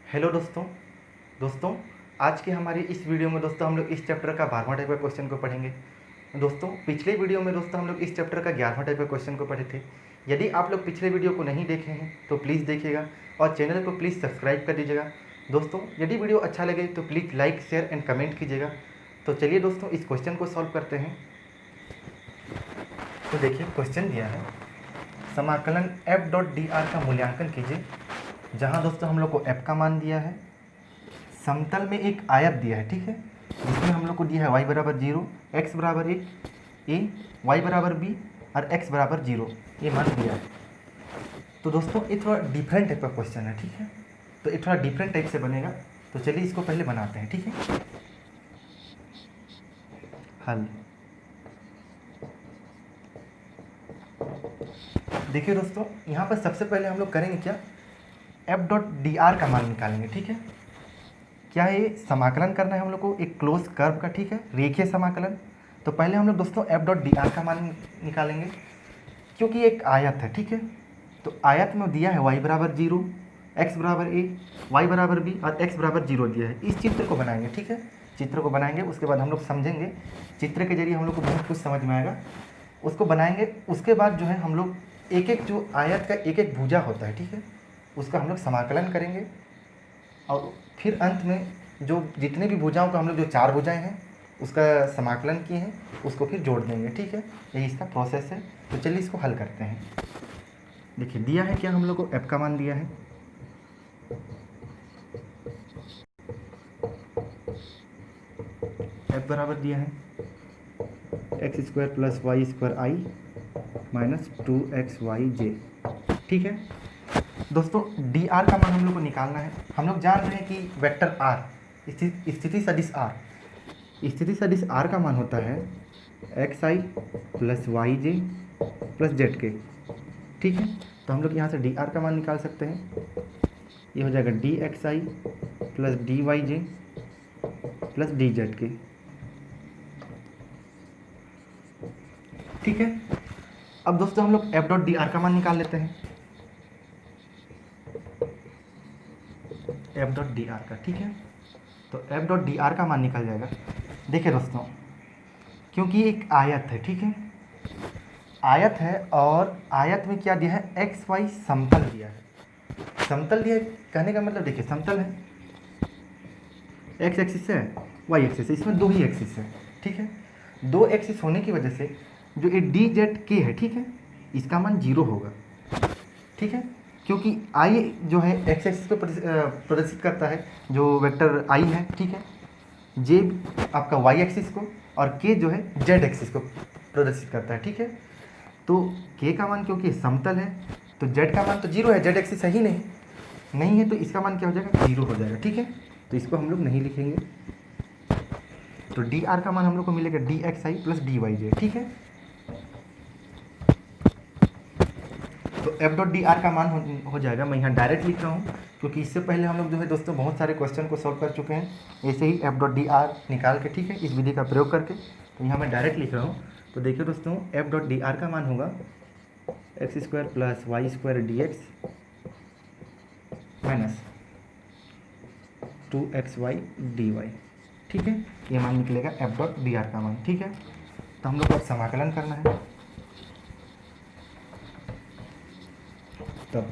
Hello दोस्तों आज के हमारे इस वीडियो में दोस्तों हम लोग इस चैप्टर का 12वां टाइप का क्वेश्चन को पढ़ेंगे। दोस्तों पिछले वीडियो में दोस्तों हम लोग इस चैप्टर का 11वां टाइप का क्वेश्चन को पढ़े थे। यदि आप लोग पिछले वीडियो को नहीं देखे हैं तो प्लीज़ देखिएगा और चैनल को प्लीज़ सब्सक्राइब कर दीजिएगा। दोस्तों यदि वीडियो अच्छा लगे तो please like share and comment कीजिएगा। तो चलिए दोस्तों इस क्वेश्चन को सॉल्व करते हैं। तो देखिए क्वेश्चन दिया है, समाकलन एफ डॉट डी आर का मूल्यांकन कीजिए। जहाँ दोस्तों हम लोग को एफ का मान दिया है, समतल में एक आयत दिया है, ठीक है, जिसमें हम लोग को दिया है y बराबर 0, x बराबर 1, a, y बराबर b और x बराबर 0, ये मान दिया है। तो दोस्तों ये थोड़ा डिफरेंट टाइप का क्वेश्चन है, ठीक है, तो ये थोड़ा डिफरेंट टाइप से बनेगा। तो चलिए इसको पहले बनाते हैं, ठीक है। हल देखिए दोस्तों, यहाँ पर सबसे पहले हम लोग करेंगे क्या, एफ डॉट डी आर का मान निकालेंगे, ठीक है। क्या है, ये समाकलन करना है हम लोग को एक क्लोज कर्व का, ठीक है, रेखीय समाकलन। तो पहले हम लोग दोस्तों एफ डॉट डी आर का मान निकालेंगे, क्योंकि एक आयत है, ठीक है। तो आयत में दिया है y बराबर 0, x बराबर a, y बराबर b और x बराबर 0 दिया है। इस चित्र को बनाएंगे, ठीक है, चित्र को बनाएंगे, उसके बाद हम लोग समझेंगे, चित्र के जरिए हम लोग को बहुत कुछ समझ में आएगा। उसको बनाएंगे, उसके बाद जो है हम लोग एक एक जो आयत का एक एक भुजा होता है, ठीक है, उसका हम लोग समाकलन करेंगे और फिर अंत में जो जितने भी भुजाओं का हम लोग जो 4 भुजाएं हैं उसका समाकलन किए हैं उसको फिर जोड़ देंगे, ठीक है। यही इसका प्रोसेस है। तो चलिए इसको हल करते हैं। देखिए दिया है क्या, हम लोग को f का मान दिया है, f बराबर दिया है x square plus y square i minus 2xyj, ठीक है। दोस्तों डी आर का मान हम लोग को निकालना है। हम लोग जान रहे हैं कि वेक्टर आर, स्थिति सदिश आर, स्थिति सदिश आर का मान होता है एक्स आई प्लस वाई जे प्लस जेड के, ठीक है। तो हम लोग यहाँ से डी आर का मान निकाल सकते हैं। ये हो जाएगा डी एक्स आई प्लस डी वाई जे प्लस डी जेड के, ठीक है। अब दोस्तों हम लोग एफ डॉट डी आर का मान निकाल लेते हैं, एफ डॉट डी आर का, ठीक है। तो एफ डॉट डी आर का मान निकल जाएगा। देखिए दोस्तों, क्योंकि एक आयत है, ठीक है, आयत है और आयत में क्या दिया है, एक्स वाई समतल दिया है। समतल दिया है कहने का मतलब देखिए, समतल है, एक्स एक्सिस है, वाई एक्सिस है, इसमें 2 ही एक्सिस है, ठीक है। 2 एक्सिस होने की वजह से जो ये डी जेड के है, ठीक है, इसका मान 0 होगा, ठीक है, क्योंकि आई जो है एक्स एक्सिस को प्रदर्शित करता है, जो वेक्टर आई है, ठीक है, जे आपका वाई एक्सिस को और के जो है जेड एक्सिस को प्रदर्शित करता है, ठीक है। तो के का मान क्योंकि समतल है तो जेड का मान तो 0 है, जेड एक्सिस है ही नहीं है, तो इसका मान क्या हो जाएगा, 0 हो जाएगा, ठीक है। तो इसको हम लोग नहीं लिखेंगे। तो डी आर का मान हम लोग को मिलेगा डी एक्स आई प्लस डी वाई जे, ठीक है। तो एफ डॉट डी आर का मान हो जाएगा, मैं यहाँ डायरेक्ट लिख रहा हूँ क्योंकि इससे पहले हम लोग जो है दोस्तों बहुत सारे क्वेश्चन को सॉल्व कर चुके हैं ऐसे ही एफ डॉट डी आर निकाल के, ठीक है, इस विधि का प्रयोग करके। तो यहाँ मैं डायरेक्ट लिख रहा हूँ। तो देखिए दोस्तों, एफ डॉट डी आर का मान होगा x square plus y square d x minus 2xy dy, ठीक है, ये मान निकलेगा एफ डॉट डी आर का मान, ठीक है। तो हम लोग को अब समाकलन करना है। तब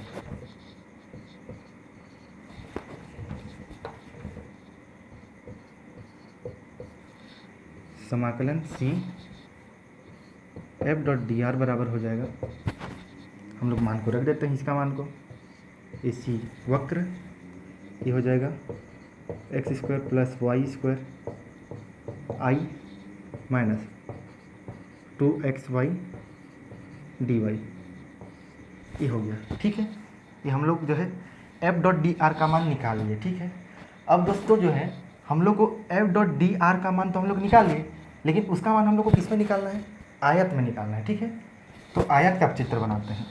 समाकलन C F dot d r बराबर हो जाएगा, हम लोग मान को रख देते हैं इसका मान को, ए सी वक्र, ये हो जाएगा x square plus y square i minus 2xy dy, ये हो गया, ठीक है। ये हम लोग जो है एफ डॉट डी आर का मान निकाल लिए, ठीक है। अब दोस्तों जो है हम लोग को एफ डॉट डी आर का मान तो हम लोग निकाल लिए, लेकिन उसका मान हम लोग को किस में निकालना है, आयत में निकालना है, ठीक है। तो आयत का चित्र बनाते हैं।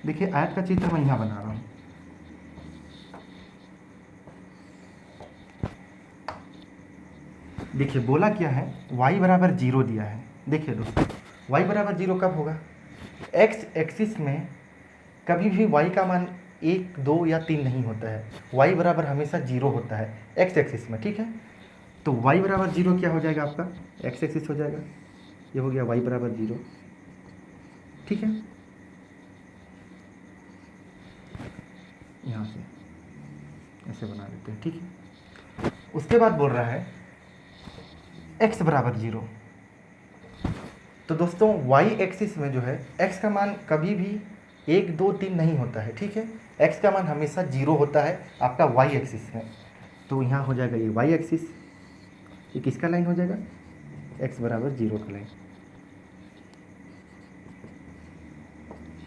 देखिए आयत का चित्र मैं यहाँ बना रहा हूँ। देखिए बोला क्या है, y बराबर 0 दिया है। देखिए दोस्तों, y बराबर 0 कब होगा, x एक्सिस में कभी भी y का मान 1 2 या 3 नहीं होता है, y बराबर हमेशा 0 होता है x एक्सिस में, ठीक है। तो y बराबर 0 क्या हो जाएगा आपका, x एक्सिस हो जाएगा, ये हो गया y बराबर 0, ठीक है। यहाँ से ऐसे बना देते हैं, ठीक है। उसके बाद बोल रहा है x बराबर 0। तो दोस्तों y एक्सिस में जो है x का मान कभी भी 1 2 3 नहीं होता है, ठीक है। x का मान हमेशा 0 होता है आपका y एक्सिस में। तो यहाँ हो जाएगा ये y एक्सिस, ये किसका लाइन हो जाएगा, x बराबर 0 का लाइन,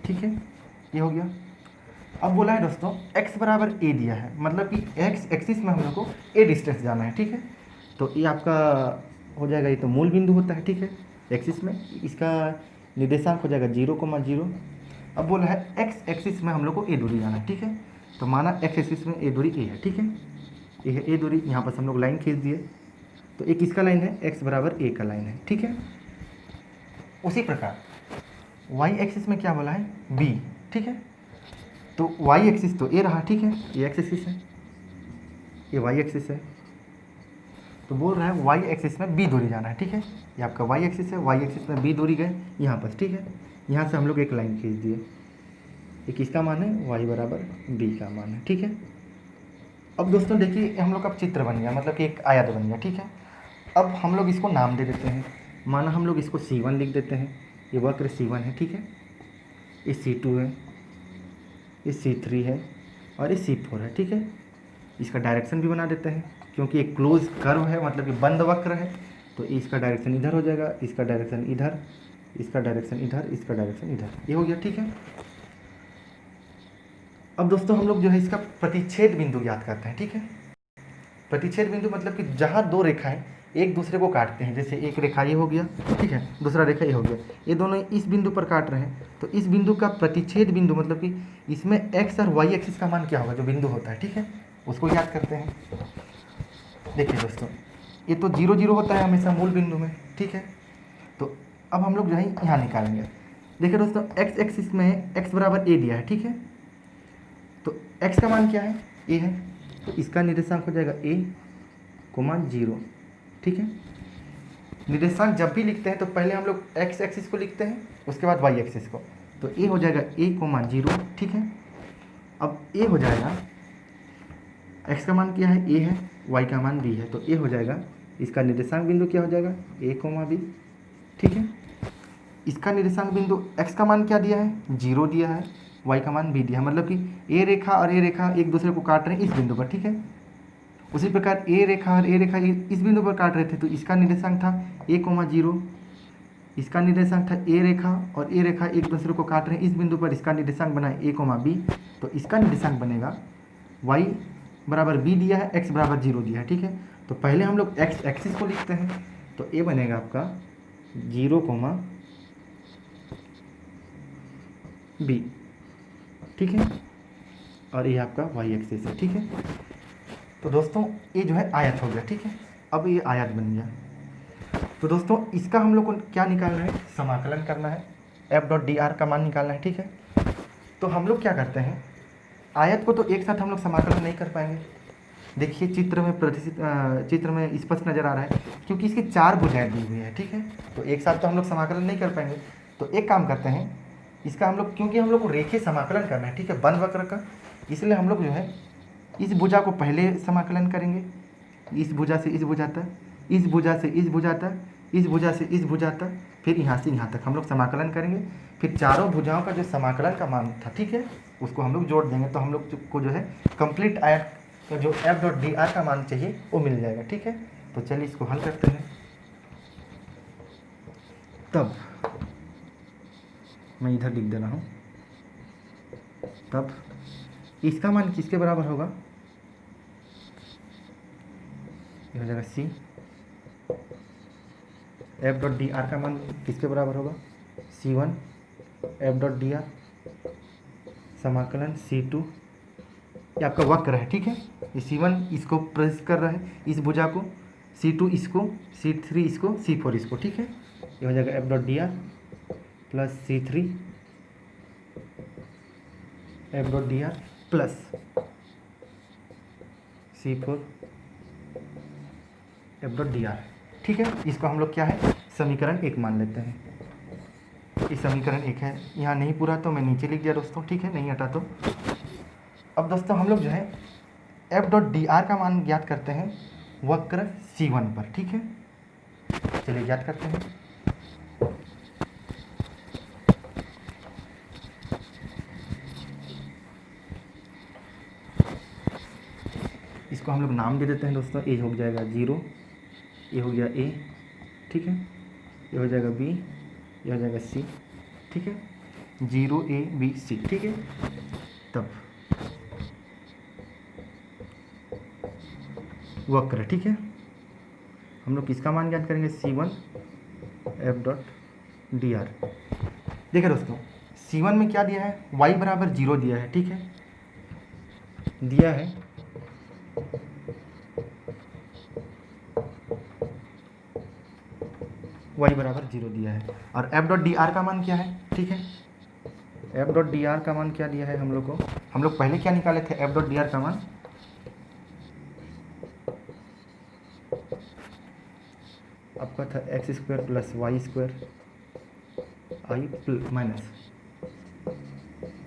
ठीक है। ये हो गया। अब बोला है दोस्तों x बराबर a दिया है, मतलब कि x एक्सिस में हम लोग को a डिस्टेंस जाना है, ठीक है। तो ये आपका हो जाएगा, ये तो मूल बिंदु होता है, ठीक है, एक्सिस में। इसका निर्देशांक हो जाएगा 0,0। अब बोला है x एक्सिस में हम लोग को a दूरी जाना है, ठीक है। तो माना x एक्सिस में a दूरी a है, ठीक है, ये है a दूरी। यहाँ पर हम लोग लाइन खींच दिए, तो एक किसका लाइन है, x बराबर a का लाइन है, ठीक है। उसी प्रकार y एक्सिस में क्या बोला है, b, ठीक है। तो y एक्सिस तो a रहा, ठीक है, ये x एक्सिस है, ये y एक्सिस है। तो बोल रहा है y एक्सिस में b दूरी जाना है, ठीक है। ये आपका y एक्सिस है, y एक्सिस में b दूरी गए यहाँ पर, ठीक है। यहाँ से हम लोग एक लाइन खींच दिए, ये किसका मान है, y बराबर b का मान है, ठीक है। अब दोस्तों देखिए हम लोग का चित्र बन गया, मतलब कि एक आयत बन गया, ठीक है। अब हम लोग इसको नाम दे देते हैं, माना हम लोग इसको C1 लिख देते हैं, ये वक्र C1 है, ठीक है। ये C2 है, ये C3 है और ये C4 है, ठीक है। इसका डायरेक्शन भी बना देते हैं, क्योंकि एक क्लोज कर्व है, मतलब कि बंद वक्र है, तो इसका डायरेक्शन इधर हो जाएगा, इसका डायरेक्शन इधर, इसका डायरेक्शन इधर, इसका डायरेक्शन इधर, ये हो गया, ठीक है। अब दोस्तों हम लोग जो है इसका प्रतिच्छेद बिंदु याद करते हैं, ठीक है। प्रतिच्छेद बिंदु मतलब कि जहाँ दो रेखाएं एक दूसरे को काटते हैं, जैसे एक रेखा ये हो गया, ठीक है, दूसरा रेखा ये हो गया, ये दोनों इस बिंदु पर काट रहे हैं, तो इस बिंदु का प्रतिच्छेद बिंदु मतलब कि इसमें x और y एक्सिस का मान क्या होगा, जो बिंदु होता है, ठीक है, उसको याद करते हैं। देखिए दोस्तों ये तो 0 0 होता है हमेशा मूल बिंदु में, ठीक है। तो अब हम लोग जो है यहाँ निकालेंगे। देखिए दोस्तों x एक्सिस में x बराबर a दिया है, ठीक है। तो x का मान क्या है, a है, तो इसका निर्देशांक हो जाएगा a, 0, ठीक है। निर्देशांक जब भी लिखते हैं तो पहले हम लोग x एक्सिस को लिखते हैं, उसके बाद y एक्सिस को। तो a हो जाएगा a, 0, ठीक है। अब a हो जाएगा, x का मान क्या है, a है, y का मान b है, तो a हो जाएगा, इसका निर्देशांक बिंदु क्या हो जाएगा, a, b, ठीक है। इसका निर्देशांक बिंदु x का मान क्या दिया है, 0 दिया है, y का मान b दिया है, मतलब कि a रेखा और a रेखा एक दूसरे को काट रहे हैं इस बिंदु पर, ठीक है। उसी प्रकार a रेखा और a रेखा इस बिंदु पर काट रहे थे, तो इसका निर्देशांक था a, 0, इसका निर्देशांक था a रेखा और a रेखा एक दूसरे को काट रहे हैं इस बिंदु पर, इसका निर्देशांक बना है a, b, तो इसका निर्देशांक बनेगा y बराबर b दिया है, x बराबर 0 दिया है, ठीक है। तो पहले हम लोग x एक्सिस को लिखते हैं, तो a बनेगा आपका 0, b, ठीक है, और ये आपका y एक्सिस है, ठीक है। तो दोस्तों ये जो है आयत हो गया, ठीक है। अब ये आयत बन गया, तो दोस्तों इसका हम लोग को क्या निकालना है, समाकलन करना है, f.dr का मान निकालना है, ठीक है। तो हम लोग क्या करते हैं, आयत को तो एक साथ हम लोग समाकलन नहीं कर पाएंगे। देखिए चित्र में चित्र में स्पष्ट नज़र आ रहा है, क्योंकि इसकी 4 भुजाएं दी हुई है, ठीक है। तो एक साथ तो हम लोग समाकलन नहीं कर पाएंगे, तो एक काम करते हैं, इसका हम लोग, क्योंकि हम लोग को रेखीय समाकलन करना है, ठीक है, बंद वक्र का, इसलिए हम लोग जो है इस भुजा को पहले समाकलन करेंगे, इस भुजा से इस भुजा तक, इस भुजा से इस भुजा तक, इस भुजा से इस भुजा तक, फिर यहाँ से यहाँ तक हम लोग समाकलन करेंगे। फिर चारों भुजाओं का जो समाकलन का मान था, ठीक है, उसको हम लोग जोड़ देंगे, तो हम लोग को जो है कंप्लीट आयत का जो f.dr का मान चाहिए वो मिल जाएगा, ठीक है। तो चलिए इसको हल करते हैं। तब मैं इधर लिख दे रहा हूँ, तब इसका मान किसके बराबर होगा, ये हो जाएगा c, f.dr का मान किसके बराबर होगा, c1 f.dr समाकलन c2, ये आपका वक्र है, ठीक है। ये c1 इसको प्रेस कर रहा है इस भुजा को, c2 इसको, c3 इसको, c4 इसको, ठीक है। ये हो जाएगा f.dr plus c3 f.dr plus C4 F dot d are. ठीक है, इसको हम लोग क्या है समीकरण 1 मान लेते हैं। ये समीकरण 1 है, यहाँ नहीं पूरा तो मैं नीचे लिख दिया दोस्तों। ठीक है, नहीं हटा तो। अब दोस्तों हम लोग जो है एफ डॉट डी आर का मान ज्ञात करते हैं वक्र C1 पर। ठीक है, चलिए ज्ञात करते हैं। इसको हम लोग नाम दे देते हैं दोस्तों। ए हो जाएगा 0, ये हो गया ए, ठीक है, ये हो जाएगा बी, ये हो जाएगा सी। ठीक है, 0 A B C। ठीक है, तब वक्र। ठीक है, हम लोग किसका मान ज्ञात करेंगे C1 F dot d are. देखिए दोस्तों C1 में क्या दिया है, y बराबर 0 दिया है। ठीक है, दिया है y बराबर 0 दिया है। और एफ डॉट डी आर का मान क्या है, ठीक है, एफ डॉट डी आर का मान क्या दिया है हम लोग को, हम लोग पहले क्या निकाले थे, एफ डॉट डी आर का मान आपका था x square plus y square i minus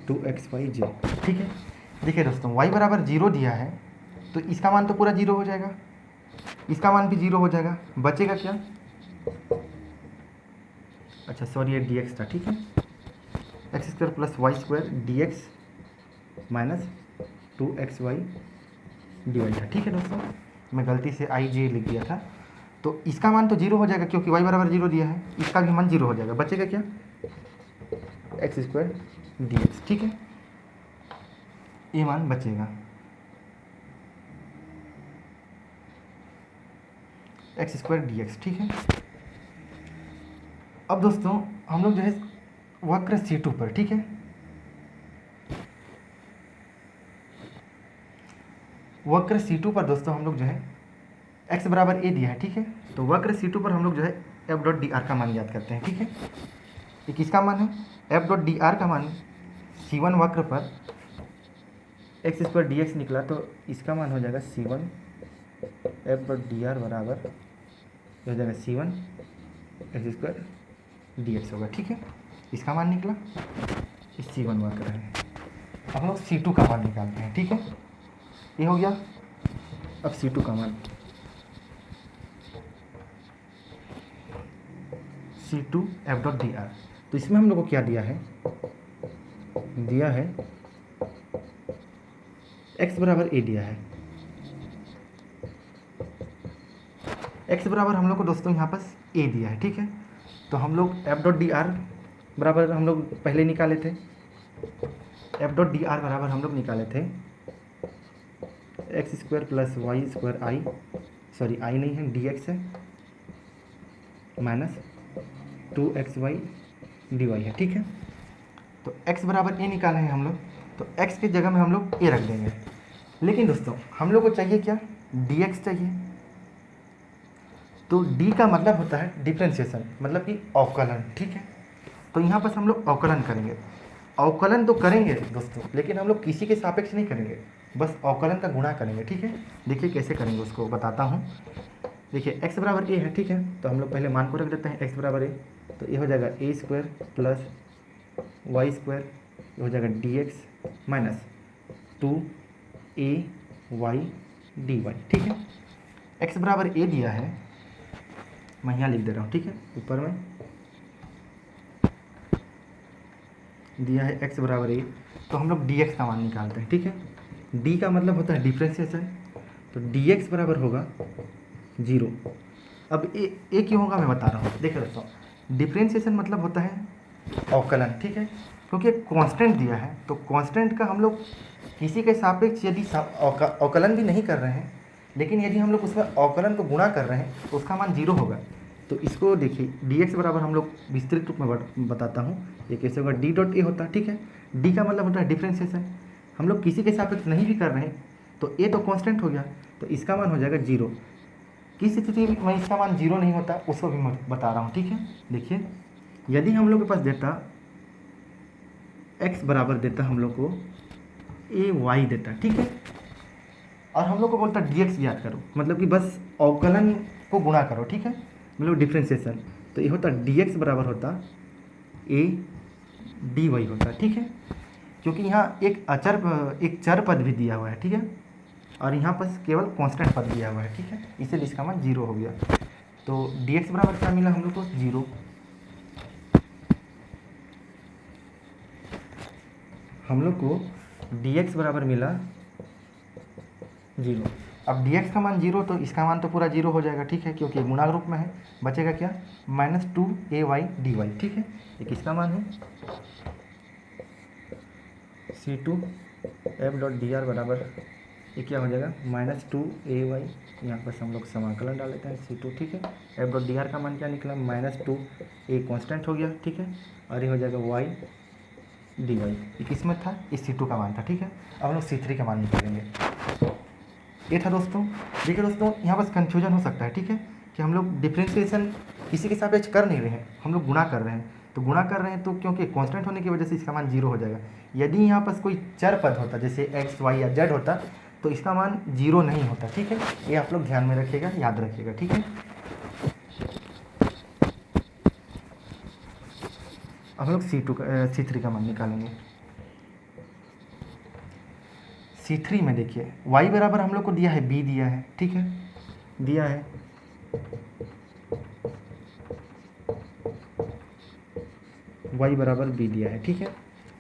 2xyj। ठीक है, देखिए दोस्तों y बराबर 0 दिया है तो इसका मान तो पूरा 0 हो जाएगा, इसका मान भी 0 हो जाएगा, बचेगा क्या, अच्छा सॉरी ये dx था। ठीक है, x square plus y square dx minus 2xy dy था। ठीक है दोस्तों, मैं गलती से ij लिख दिया था। तो इसका मान तो 0 हो जाएगा क्योंकि y बराबर 0 दिया है, इसका भी मान 0 हो जाएगा, बचेगा क्या, एक्स स्क्वायर dx। ठीक है, ये मान बचेगा एक्स स्क्वायर dx। ठीक है, अब दोस्तों हम लोग जो है वक्र C2 पर, ठीक है, वक्र C2 पर दोस्तों हम लोग जो है x बराबर a दिया है। ठीक है, तो वक्र C2 पर हम लोग जो है एफ डॉट डी आर का मान ज्ञात करते हैं। ठीक है, ये किसका मान है, एफ डॉट डी आर का मान C1 वक्र पर एक्स स्क्वायर डी एक्स निकला तो इसका मान हो जाएगा C1 F dot d r बराबर हो जाएगा C1 x square d x होगा। ठीक है, इसका मान निकला, इस C1 वक्र है। अब हम लोग C2 का मान निकालते हैं। ठीक है, ये हो गया। अब C2 का मान C2 F dot d are, तो इसमें हम लोग को क्या दिया है, दिया है x बराबर a दिया है। x बराबर हम लोग को दोस्तों यहाँ पर a दिया है। ठीक है, तो हम लोग एफ डॉट डी आर बराबर हम लोग पहले निकाले थे, एफ डॉट डी आर बराबर हम लोग निकाले थे x square plus y square आई, सॉरी आई नहीं है डी एक्स है, माइनस 2xy dy है। ठीक है, तो x बराबर a निकाले हैं हम लोग, तो x की जगह में हम लोग a रख देंगे। लेकिन दोस्तों हम लोग को चाहिए क्या, dx चाहिए। तो d का मतलब होता है डिफ्रेंशिएशन, मतलब कि अवकलन। ठीक है, तो यहाँ पर हम लोग अवकलन करेंगे, अवकलन तो करेंगे दोस्तों, लेकिन हम लोग किसी के सापेक्ष नहीं करेंगे, बस अवकलन का गुणा करेंगे। ठीक है, देखिए कैसे करेंगे उसको बताता हूँ। देखिए x बराबर a है। ठीक है, तो हम लोग पहले मान को रख देते हैं x बराबर a, तो ये हो जाएगा a square plus y square, ये हो जाएगा dx माइनस 2ay dy। ठीक है, x बराबर a दिया है, मैं यहाँ लिख दे रहा हूँ। ठीक है, ऊपर में दिया है x बराबर a, तो हम लोग dx का मान निकालते हैं। ठीक है, d का मतलब होता है डिफ्रेंशिएशन, तो dx बराबर होगा 0। अब ए क्यों होगा मैं बता रहा हूँ। देखिए दोस्तों, डिफ्रेंशिएशन मतलब होता है अवकलन। ठीक है, क्योंकि कांस्टेंट दिया है, तो कांस्टेंट का हम लोग किसी के सापेक्ष यदि अवकलन भी नहीं कर रहे हैं, लेकिन यदि हम लोग उसमें अवकलन को गुणा कर रहे हैं तो उसका मान 0 होगा। तो इसको देखिए dx बराबर हम लोग विस्तृत रूप में बताता हूँ, ये कैसे होगा, d डॉट ए होता है। ठीक है, d का मतलब होता है डिफ्रेंशिएशन, हम लोग किसी के सापेक्ष नहीं भी कर रहे हैं तो a तो कांस्टेंट हो गया, तो इसका मान हो जाएगा 0। किस स्थिति में इसका मान 0 नहीं होता उसको भी मैं बता रहा हूँ। ठीक है, देखिए यदि हम लोग के पास देता x बराबर देता हम लोग को ए वाई देता है, ठीक है। और हम लोग को बोलता है डी एक्स याद करो, मतलब कि बस अवकलन को गुणा करो, ठीक है, मतलब डिफ्रेंसिएशन। तो ये होता डी एक्स बराबर होता ए डी वाई होता है, ठीक है। क्योंकि यहाँ एक चर पद भी दिया हुआ है, ठीक है, और यहाँ पर केवल कांस्टेंट पद दिया हुआ है, ठीक है, इसलिए इसका मान 0 हो गया। तो डी एक्स बराबर क्या मिला हम लोग को? 0। हम लोग को डी एक्स बराबर मिला 0। अब डी एक्स का मान 0, तो इसका मान तो पूरा 0 हो जाएगा, ठीक है, क्योंकि गुणा रूप में है। बचेगा क्या? -2ay dy, ठीक है। एक इसका मान है C2 f dot d r बराबर, ये क्या हो जाएगा? -2ay, यहाँ पर हम लोग समाकलन डाल लेते हैं C2, ठीक है। f डॉट डी आर का मान क्या निकला? -2a कॉन्स्टेंट हो गया, ठीक है, और ये हो जाएगा y dy। ये किसमें था? इस C2 का मान था, ठीक है। अब हम लोग C3 का मान निकालेंगे। ये था दोस्तों। देखिए दोस्तों, यहाँ बस कन्फ्यूजन हो सकता है, ठीक है, कि हम लोग डिफ्रेंशिएशन किसी के सापेक्ष कर नहीं रहे हैं, हम लोग गुणा कर रहे हैं। तो गुणा कर रहे हैं तो क्योंकि कांस्टेंट होने की वजह से इसका मान 0 हो जाएगा। यदि यहाँ पर कोई चर पद होता, जैसे x y या z होता, तो इसका मान 0 नहीं होता, ठीक है। ये आप लोग ध्यान में रखिएगा, याद रखिएगा, ठीक है। अब हम लोग C3 का मान निकालेंगे। C3 में देखिए y बराबर हम लोग को दिया है b दिया है, ठीक है, दिया है y बराबर b दिया है, ठीक है।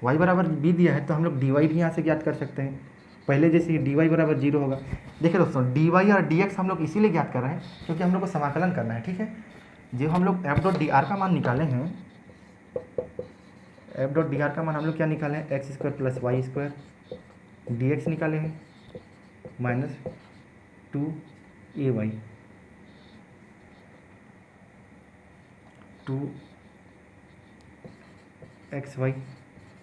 y बराबर b दिया है तो हम लोग dy भी यहाँ से ज्ञात कर सकते हैं, पहले जैसे ही dy बराबर 0 होगा। देखिए दोस्तों, dy और dx हम लोग इसीलिए ज्ञात कर रहे हैं क्योंकि हम लोग को समाकलन करना है, ठीक है। जो हम लोग f डॉट डी आर का मान निकाले हैं, f डॉट डी आर का मान हम लोग क्या निकाले हैं? X square plus y square, d x निकाले हैं -2ay 2xy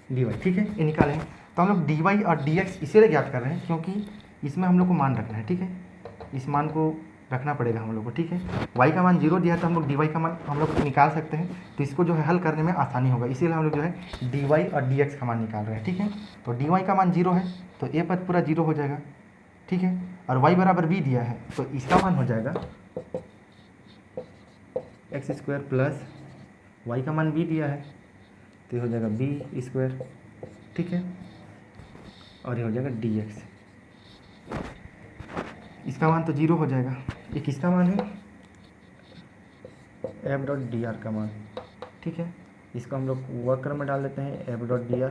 dy, ठीक है, ये निकाले हैं। तो हम लोग dy और dx इसीलिए ज्ञात कर रहे हैं क्योंकि इसमें हम लोग को मान रखना है, ठीक है, इस मान को रखना पड़ेगा हम लोग को, ठीक है। y का मान 0 दिया तो हम लोग dy का मान हम लोग निकाल सकते हैं, तो इसको जो है हल करने में आसानी होगा, इसीलिए हम लोग जो है dy और dx का मान निकाल रहे हैं, ठीक है। तो dy का मान 0 है तो ये पद पूरा 0 हो जाएगा, ठीक है, और y बराबर b दिया है तो इसका मान हो जाएगा एक्स स्क्वायर प्लस वाई का मान b दिया है तो ये हो जाएगा b स्क्वायर, ठीक है, और ये हो जाएगा dx। इसका मान तो 0 हो जाएगा। ये किसका मान है? f डॉट डी आर का मान, ठीक है। इसको हम लोग वक्र में डाल देते हैं f डॉट डी आर,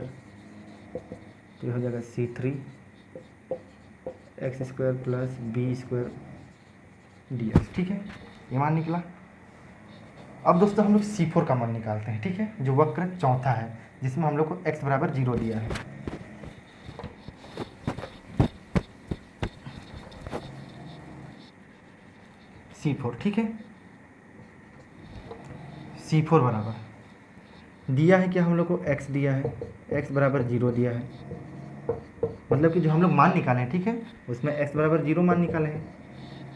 तो ये हो जाएगा C3 x square plus b square d x, ठीक है, ये मान निकला। अब दोस्तों हम लोग C4 का मान निकालते हैं, ठीक है, जो वक्र चौथा है जिसमें हम लोग को x बराबर 0 दिया है। C4, ठीक है, C4 बराबर दिया है क्या हम लोग को? x दिया है, x बराबर 0 दिया है, मतलब कि जो हम लोग मान निकाले हैं, ठीक है, उसमें x बराबर 0 मान निकाले हैं।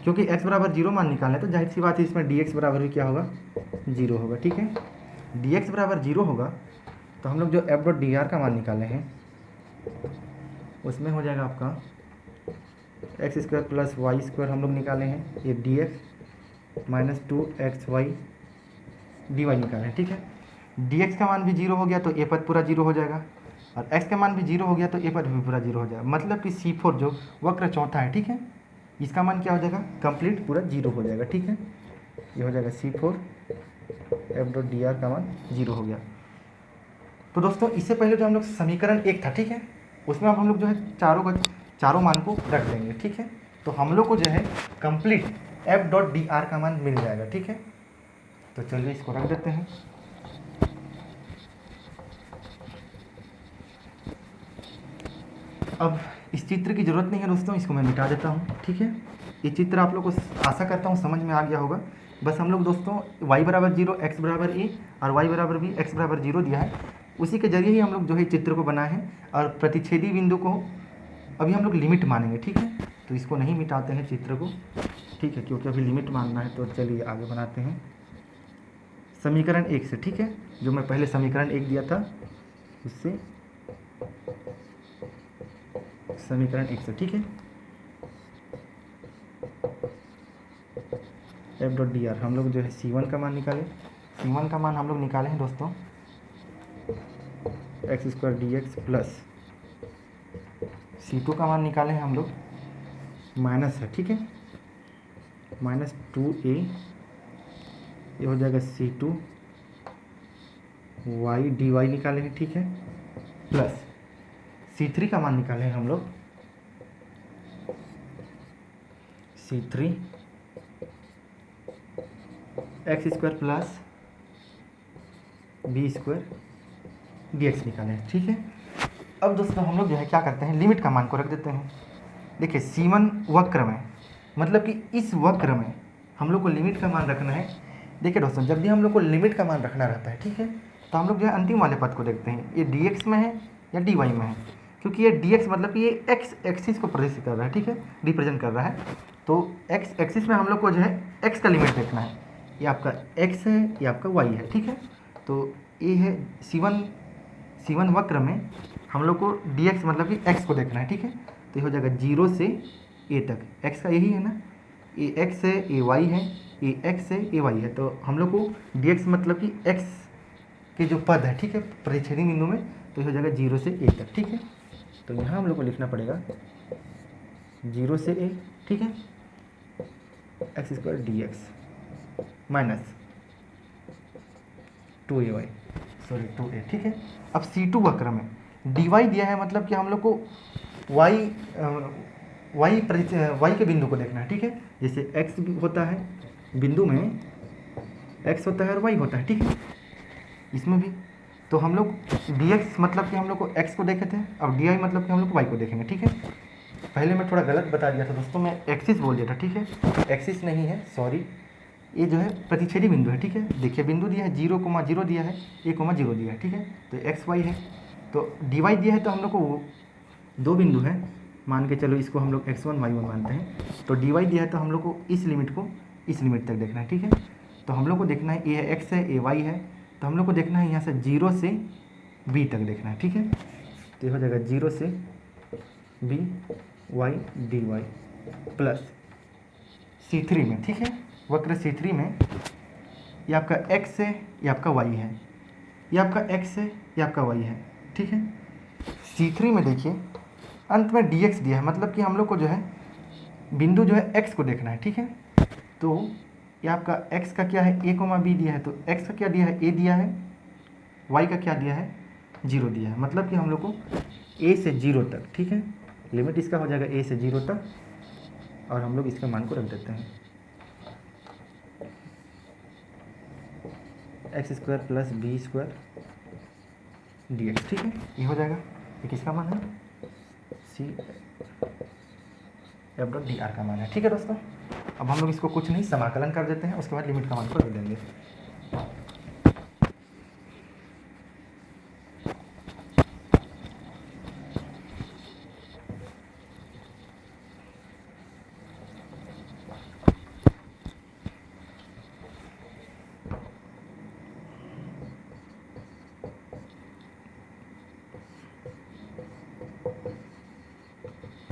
क्योंकि x बराबर 0 मान निकाले हैं तो जाहिर सी बात है इसमें dx बराबर भी क्या होगा? 0 होगा, ठीक है। dx बराबर 0 होगा तो हम लोग जो f डॉट डी आर का मान निकाले हैं उसमें हो जाएगा आपका x square plus y square हम लोग निकाले हैं, ये dx -2xy dy निकाले हैं, ठीक है। dx का मान भी 0 हो गया तो ये पद पूरा 0 हो जाएगा, और x का मान भी 0 हो गया तो ये पद भी पूरा 0 हो जाएगा, मतलब कि C4 जो वक्र चौथा है, ठीक है, इसका मान क्या हो जाएगा? कंप्लीट पूरा 0 हो जाएगा, ठीक है। ये हो जाएगा C4 f dot d r का मान 0 हो गया। तो दोस्तों इससे पहले जो हम लोग समीकरण 1 था, ठीक है, उसमें अब हम लोग जो है चारों मान को रख देंगे, ठीक है। तो हम लोग को जो है complete f dot d r का मान मिल जाएगा, ठीक है। तो चलिए इसको रख देते हैं। अब इस चित्र की ज़रूरत नहीं है दोस्तों, इसको मैं मिटा देता हूँ, ठीक है। ये चित्र आप लोग को आशा करता हूँ समझ में आ गया होगा। बस हम लोग दोस्तों y बराबर 0, x बराबर a और y बराबर b, x बराबर 0 दिया है, उसी के जरिए ही हम लोग जो है चित्र को बनाए हैं, और प्रतिच्छेदी बिंदु को अभी हम लोग लिमिट मानेंगे, ठीक है। तो इसको नहीं मिटाते हैं चित्र को, ठीक है, क्योंकि अभी लिमिट मानना है। तो चलिए आगे बनाते हैं समीकरण 1 से, ठीक है, जो मैं पहले समीकरण 1 दिया था उससे समीकरण 1 ठीक है। एफ डॉट डी आर हम लोग जो है C1 का मान निकाले, C1 का मान हम लोग निकाले हैं दोस्तों x square d x plus C2 का मान निकाले हैं हम लोग माइनस है, ठीक है, माइनस 2a, ये हो जाएगा C2 वाई डी वाई निकाले हैं, ठीक है, प्लस C3 का मान निकाले हैं हम लोग C3 x square plus b square d x निकाले हैं, ठीक है। अब दोस्तों हम लोग जो है क्या करते हैं, लिमिट का मान को रख देते हैं। देखिए C1 वक्र में, मतलब कि इस वक्र में हम लोग को लिमिट का मान रखना है। देखिए दोस्तों, जब भी हम लोग को लिमिट का मान रखना रहता है, ठीक है, तो हम लोग जो है अंतिम वाले पद को देखते हैं, ये dx में है या dy में है, क्योंकि ये dx मतलब कि ये x एक्सिस को प्रदर्शित कर रहा है, ठीक है, रिप्रेजेंट कर रहा है। तो x एक्सिस में हम लोग को जो है x का लिमिट देखना है, ये आपका x है, ये आपका y है, ठीक है। तो ये है C1 वक्र में हम लोग को dx मतलब कि x को देखना है, ठीक है। तो ये हो जाएगा 0 से a तक, x का यही है ना, ये x है, ये y है, ये x है, ये y है। तो हम लोग को dx मतलब कि x के जो पद है, ठीक है, परिच्छेदी बिंदु में, तो ये हो जाएगा 0 से a तक, ठीक है। तो यहाँ हम लोग को लिखना पड़ेगा 0 से a, ठीक है, x square d x minus 2ay, sorry 2a, ठीक है। अब C2 वक्र में dy दिया है, मतलब कि हम लोग को y के बिंदु को देखना है, ठीक है। जैसे x होता है बिंदु में, x होता है और y होता है, ठीक है, इसमें भी। तो हम लोग dx मतलब कि हम लोग को x को देखे थे, अब dy मतलब कि हम लोग को y को देखेंगे, ठीक है। पहले मैं थोड़ा गलत बता दिया था दोस्तों, मैं एक्सिस बोल दिया था, ठीक है, एक्सिस नहीं है, सॉरी, ये जो है प्रतिच्छेदी बिंदु है, ठीक है। देखिए बिंदु दिया है 0,0 दिया है, 1,0 दिया है, ठीक है। तो एक्स वाई है, तो dy दिया है, तो हम लोग को दो बिंदु है, मान के चलो इसको हम लोग x1 y1 मानते हैं। तो dy दिया है, तो हम लोग को इस लिमिट को इस लिमिट तक देखना है, ठीक है। तो हम लोग को देखना है, ये x है, ये y है, तो हम लोग को देखना है यहाँ से 0 से b तक देखना है, ठीक है। तो ये हो जाएगा 0 से b y dy plus C3 में, ठीक है, वक्र C3 में ये आपका x है, ये आपका y है, ये आपका x है, ये आपका y है, ठीक है। C3 में देखिए अंत में dx दिया है, मतलब कि हम लोग को जो है बिंदु जो है x को देखना है, ठीक है। तो ये आपका x का क्या है, a, b दिया है, तो x का क्या दिया है, a दिया है, y का क्या दिया है, 0 दिया है, मतलब कि हम लोग को a से 0 तक, ठीक है, लिमिट इसका हो जाएगा a से 0 तक, और हम लोग इसके मान को रख देते हैं x square plus b square d x, ठीक है, ये हो जाएगा। ये किसका मान है, c F dot d r का मान है, ठीक है दोस्तों। अब हम लोग इसको कुछ नहीं समाकलन कर देते हैं, उसके बाद लिमिट का मान को रख देंगे।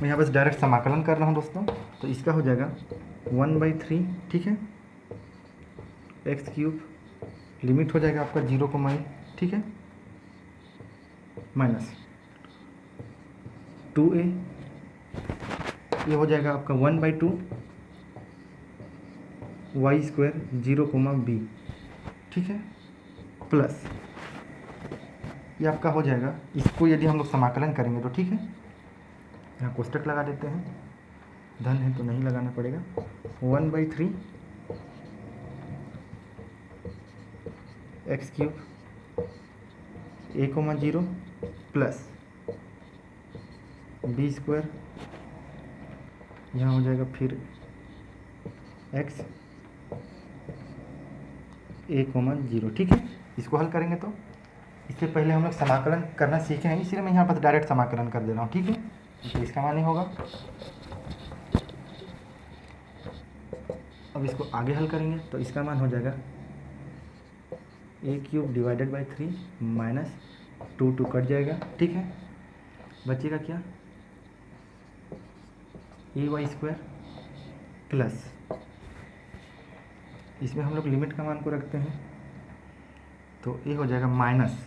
मैं यहाँ बस डायरेक्ट समाकलन कर रहा हूँ दोस्तों, तो इसका हो जाएगा 1/3, ठीक है, एक्स क्यूब, लिमिट हो जाएगा आपका 0 को माई, ठीक है, माइनस 2a, ये हो जाएगा आपका 1/2 वाई स्क्वायर 0,b, ठीक है, प्लस ये आपका हो जाएगा, इसको यदि हम लोग समाकलन करेंगे तो, ठीक है, यहाँ कोष्टक लगा देते हैं, धन है तो नहीं लगाना पड़ेगा, 1/3 x cube a,0 plus b square, यहाँ हो जाएगा फिर x a,0, ठीक है। इसको हल करेंगे तो इससे पहले हम लोग समाकलन करना सीखे हैं, इसलिए मैं यहाँ पर डायरेक्ट समाकलन कर दे रहा हूँ, ठीक है। तो इसका मान ही होगा, अब इसको आगे हल करेंगे तो इसका मान हो जाएगा a³ divided by 3 minus 2 cut जाएगा, ठीक है, बचेगा क्या AY² प्लस, इसमें हम लोग लिमिट का मान को रखते हैं, तो ये हो जाएगा minus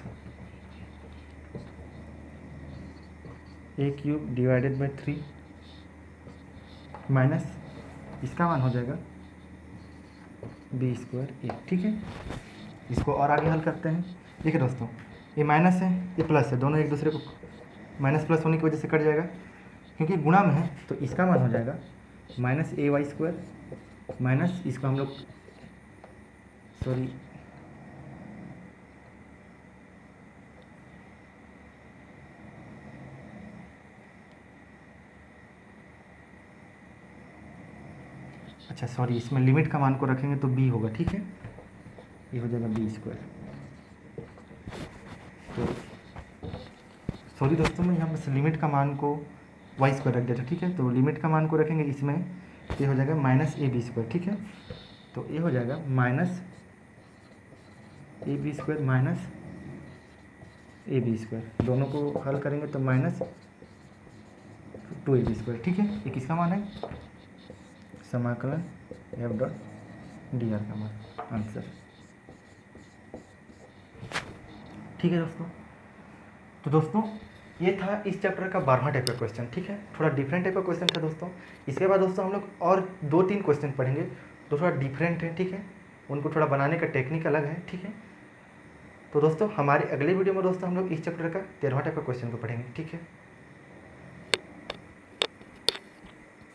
A³ divided by 3 minus इसका मान हो जाएगा B² A, ठीक है। इसको और आगे हल करते हैं। देखिए दोस्तों, ये माइनस है, ये प्लस है, दोनों एक दूसरे को माइनस प्लस होने की वजह से कट जाएगा, क्योंकि गुणा में है, तो इसका मान हो जाएगा माइनस AY² माइनस इसको हम लोग सॉरी अच्छा सॉरी इसमें लिमिट का मान को रखेंगे तो b होगा, ठीक है, ये हो जाएगा B²। तो सॉरी दोस्तों, मैं यहाँ पर लिमिट का मान को y² रख दिया था, ठीक है। तो लिमिट का मान को रखेंगे इसमें, ये हो जाएगा माइनस AB², ठीक है। तो ये हो जाएगा माइनस AB² माइनस AB², दोनों को हल करेंगे तो माइनस 2AB², ठीक है। ये किसका मान है? समाकलन F.dr का मान, आंसर, ठीक है दोस्तों। तो दोस्तों ये था इस चैप्टर का 12वां टाइप का क्वेश्चन, ठीक है। थोड़ा डिफरेंट टाइप का क्वेश्चन था दोस्तों। इसके बाद दोस्तों हम लोग और 2-3 क्वेश्चन पढ़ेंगे तो थोड़ा डिफरेंट है, ठीक है, उनको थोड़ा बनाने का टेक्निक अलग है, ठीक है। तो दोस्तों हमारे अगले वीडियो में दोस्तों हम लोग इस चैप्टर का 13वां टाइप का क्वेश्चन को पढ़ेंगे, ठीक है।